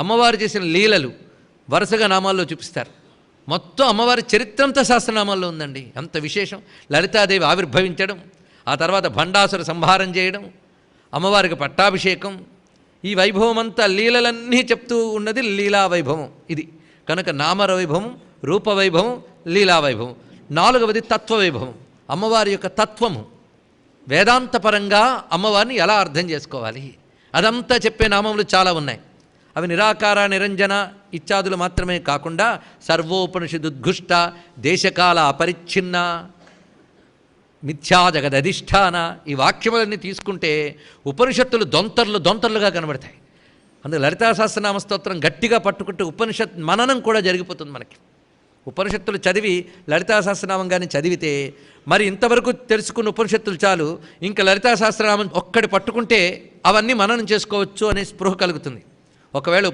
అమ్మవారు చేసిన లీలలు వరుసగా నామాల్లో చూపిస్తారు. మొత్తం అమ్మవారి చరిత్రంతా సహస్రనామాల్లో ఉందండి. అంత విశేషం. లలితాదేవి ఆవిర్భవించడం, ఆ తర్వాత భండాసుర సంహారం చేయడం, అమ్మవారికి పట్టాభిషేకం, ఈ వైభవం అంతా లీలలన్నీ చెప్తూ ఉన్నది లీలా వైభవం ఇది. కనుక నామర వైభవం, రూపవైభవం, లీలావైభవం. 4వది తత్వవైభవం, అమ్మవారి యొక్క తత్వము. వేదాంతపరంగా అమ్మవారిని ఎలా అర్థం చేసుకోవాలి అదంతా చెప్పే నామములు చాలా ఉన్నాయి. అవి నిరాకార, నిరంజన ఇత్యాదులు మాత్రమే కాకుండా సర్వోపనిషదుద్ఘుష్ట, దేశకాల అపరిచ్ఛిన్న, మిథ్యా జగదధిష్టాన, ఈ వాక్యములన్నీ తీసుకుంటే ఉపనిషత్తులు దొంతర్లుగా కనబడతాయి. అందుకు లలితా సహస్రనామ స్తోత్రం గట్టిగా పట్టుకుంటే ఉపనిషత్ మననం కూడా జరిగిపోతుంది మనకి. ఉపనిషత్తులు చదివి లలితా సహస్రనామం కానీ చదివితే మరి ఇంతవరకు తెలుసుకున్న ఉపనిషత్తులు చాలు, ఇంకా లలితా సహస్రనామం ఒక్కటి పట్టుకుంటే అవన్నీ మననం చేసుకోవచ్చు అనే స్పృహ కలుగుతుంది. ఒకవేళ